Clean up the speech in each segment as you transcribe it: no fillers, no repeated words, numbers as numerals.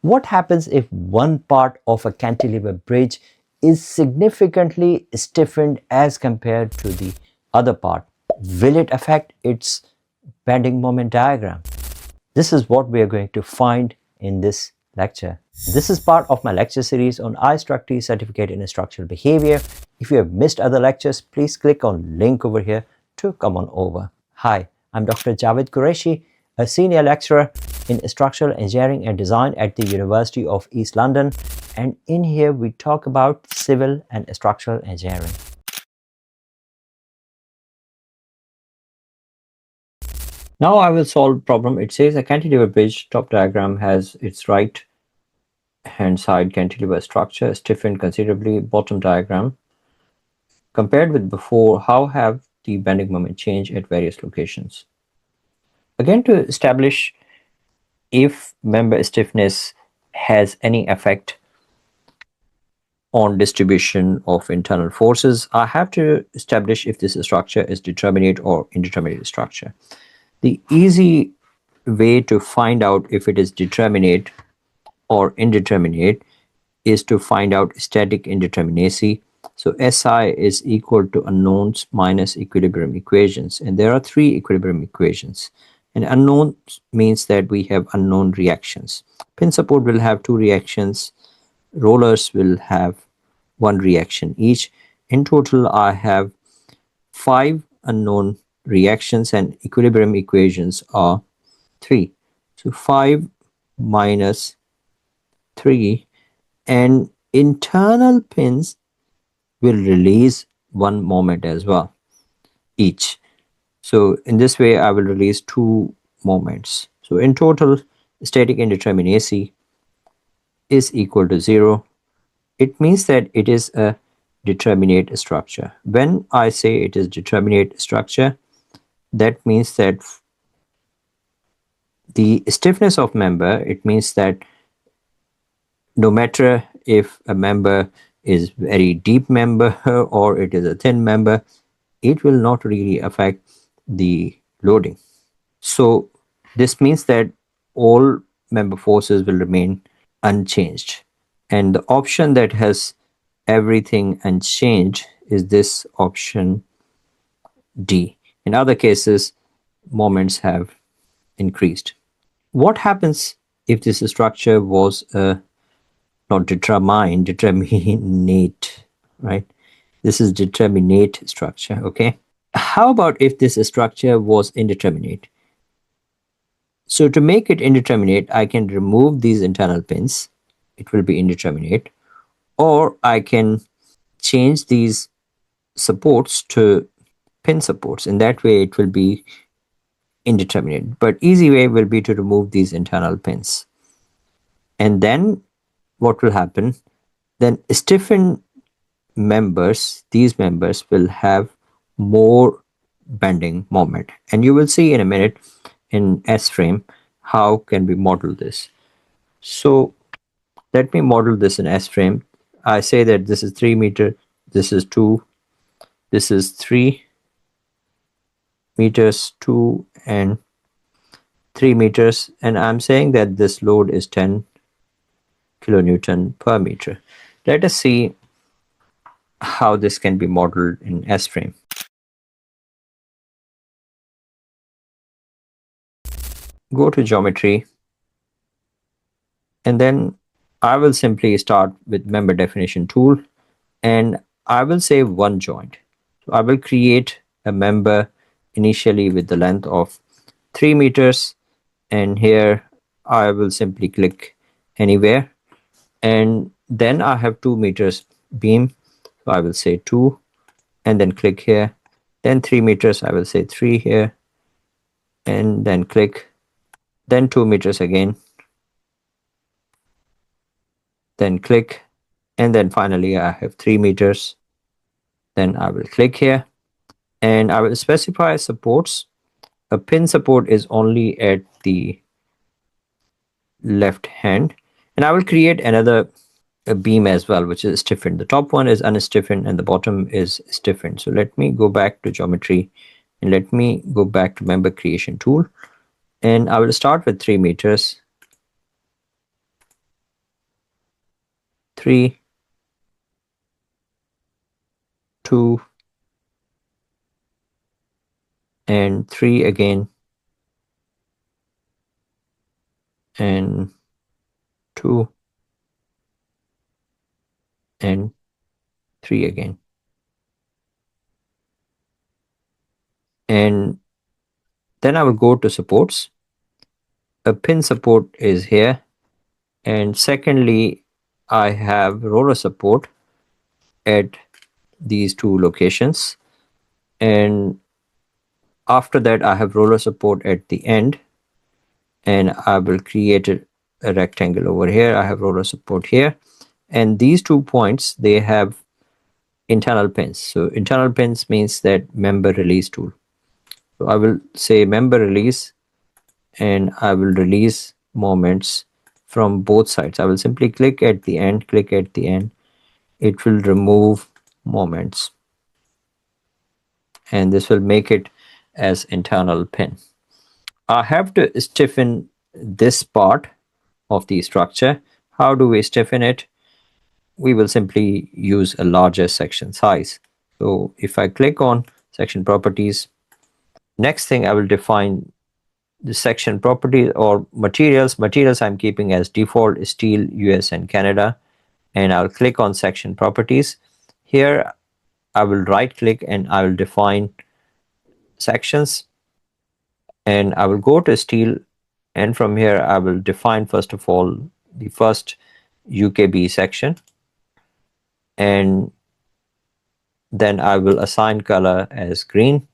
What happens if one part of a cantilever bridge is significantly stiffened as compared to the other part? Will it affect its bending moment diagram? This is what we are going to find in this lecture. This is part of my lecture series on IStructE Certificate in Structural Behavior. If you have missed other lectures, please click on link over here to come on over. Hi, I'm Dr. Jawed Qureshi, a senior lecturer in structural engineering and design at the University of East London, and in here we talk about civil and structural engineering. Now I will solve the problem. It says a cantilever bridge top diagram has its right hand side cantilever structure stiffened considerably. Bottom diagram. Compared with before, how have the bending moment changed at various locations? Again, to establish if member stiffness has any effect on distribution of internal forces, I have to establish if this structure is determinate or indeterminate structure. The easy way to find out if it is determinate or indeterminate is to find out static indeterminacy. So SI is equal to unknowns minus equilibrium equations, and there are three equilibrium equations. And unknown means that we have unknown reactions. Pin support will have two reactions, rollers will have one reaction each. In total, I have 5 unknown reactions and equilibrium equations are 3. So 5 minus 3, and internal pins will release one moment as well each. So in this way I will release 2 moments. So in total, static indeterminacy is equal to 0. It means that it is a determinate structure. When I say it is determinate structure, that means that the stiffness of member, it means that no matter if a member is very deep member or it is a thin member, it will not really affect the loading. So this means that all member forces will remain unchanged, and the option that has everything unchanged is this option D. In other cases, moments have increased. What happens if this structure was not determinate, right? This is determinate structure, okay? How about if this structure was indeterminate? So to make it indeterminate, I can remove these internal pins. It will be indeterminate. Or I can change these supports to pin supports. In that way, it will be indeterminate. But easy way will be to remove these internal pins. And then what will happen? Then stiffened members, these members will have more bending moment. And you will see in a minute in S-frame how can we model this. So let me model this in S-frame. I say that this is 3 meters, this is 2, this is 3 meters, 2 and 3 meters, and I'm saying that this load is 10 kilonewton per meter. Let us see how this can be modeled in S-frame. Go to geometry, and then I will simply start with member definition tool, and I will say one joint. So I will create a member initially with the length of 3 meters, and here I will simply click anywhere, and then I have 2 meters beam, so I will say 2 and then click here. Then 3 meters, I will say 3 here and then click. Then 2 meters again, then click, and then finally I have 3 meters. Then I will click here and I will specify supports. A pin support is only at the left hand, and I will create another beam as well, which is stiffened. The top one is unstiffened and the bottom is stiffened. So let me go back to geometry and let me go back to member creation tool, and I will start with 3 meters. 3, 2, and 3 again, and 2, and 3 again. And then I will go to supports. A pin support is here, and secondly, I have roller support at these two locations, and after that I have roller support at the end, and I will create a rectangle over here. I have roller support here, and these 2 points, they have internal pins. So internal pins means that member release tool. So I will say member release, and I will release moments from both sides. I will simply click at the end, click at the end. It will remove moments, and this will make it as internal pin. I have to stiffen this part of the structure. How do we stiffen it? We will simply use a larger section size. So if I click on section properties, next thing I will define the section properties or materials. Materials I'm keeping as default steel, US and Canada, and I'll click on section properties. Here I will right click and I will define sections, and I will go to steel, and from here I will define first of all the first UKB section, and then I will assign color as green,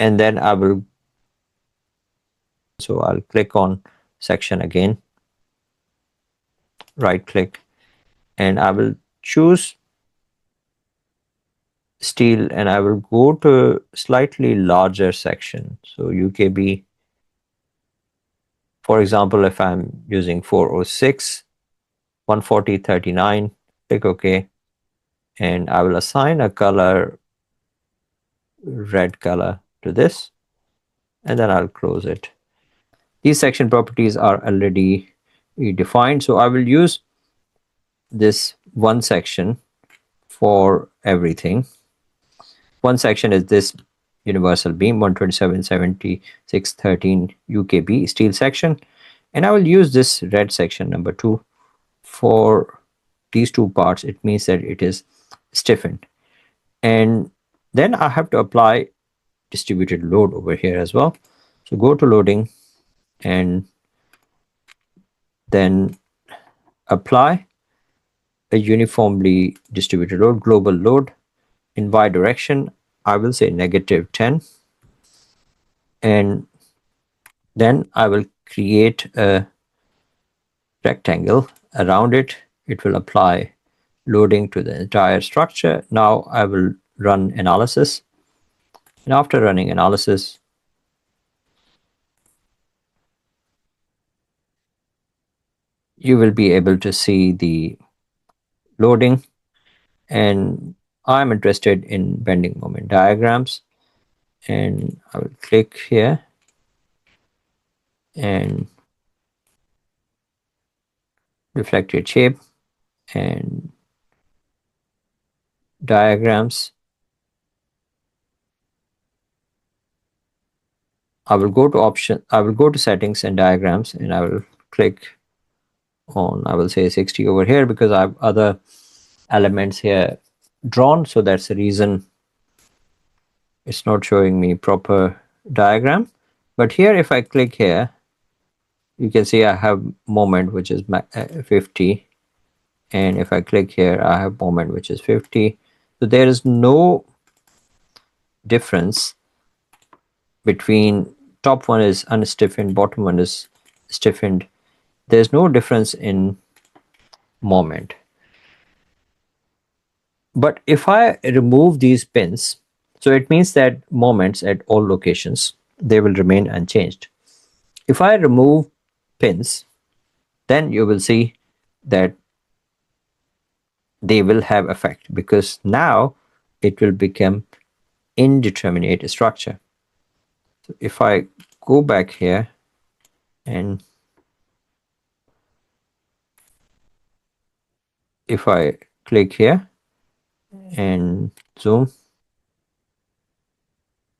and then I will, so I'll click on section again, right click, and I will choose steel, and I will go to slightly larger section. So UKB, for example, if I'm using 406, 140, 39, click OK, and I will assign a color, red color, to this, and then I'll close it. These section properties are already defined, so I will use this one section for everything. One section is this universal beam 127/76/13 UKB steel section, and I will use this red section number 2 for these two parts. It means that it is stiffened, and then I have to apply distributed load over here as well. So go to loading and then apply a uniformly distributed load, global load in y direction. I will say -10, and then I will create a rectangle around it. It will apply loading to the entire structure. Now I will run analysis, and after running analysis, you will be able to see the loading, and I'm interested in bending moment diagrams, and I will click here and reflected shape and diagrams. I will go to settings and diagrams, and I will click on, I will say 60 over here because I have other elements here drawn, so that's the reason it's not showing me proper diagram. But here if I click here, you can see I have moment which is 50, and if I click here I have moment which is 50. So there is no difference between top one is unstiffened, bottom one is stiffened. There's no difference in moment. But if I remove these pins, so it means that moments at all locations, they will remain unchanged. If I remove pins, then you will see that they will have effect, because now it will become indeterminate structure. So if I go back here and if I click here and zoom,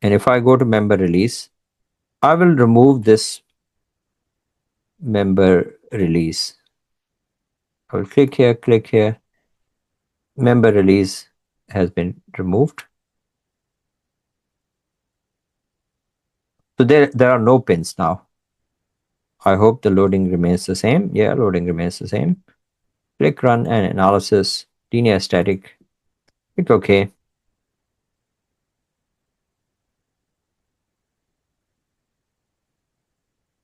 and if I go to member release, I will remove this member release. I will click here, member release has been removed. So there are no pins now. I hope the loading remains the same. Yeah, loading remains the same. Click run and analysis, linear static. Click OK.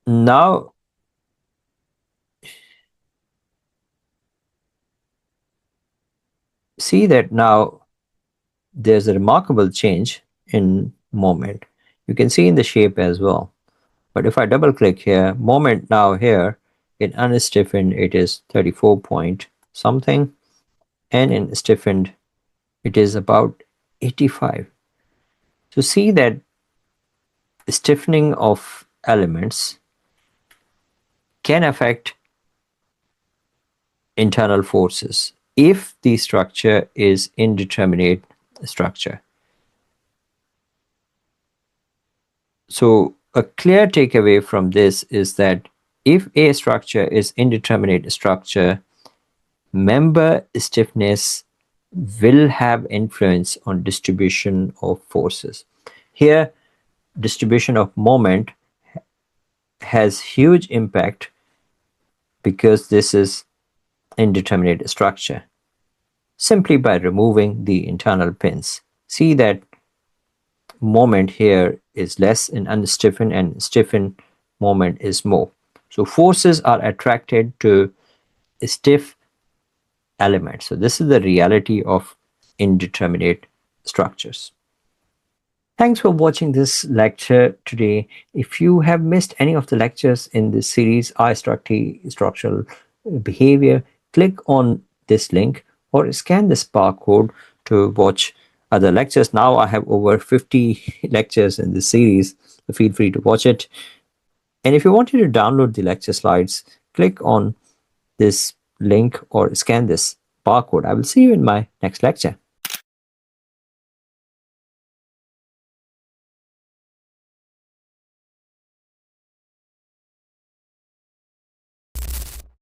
Now see that now there's a remarkable change in moment. You can see in the shape as well. But if I double click here, moment now here in unstiffened it is 34 point something, and in stiffened it is about 85. So see that stiffening of elements can affect internal forces if the structure is indeterminate structure. So a clear takeaway from this is that if a structure is indeterminate structure, member stiffness will have influence on distribution of forces. Here, distribution of moment has huge impact because this is indeterminate structure. Simply by removing the internal pins. See that moment here is less in unstiffened, and stiffened moment is more. So forces are attracted to stiff elements. So this is the reality of indeterminate structures. Thanks for watching this lecture today. If you have missed any of the lectures in this series, IStructE Structural Behavior, click on this link or scan this barcode to watch other lectures. Now I have over 50 lectures in this series, so feel free to watch it. And if you wanted to download the lecture slides, click on this link or scan this barcode. I will see you in my next lecture.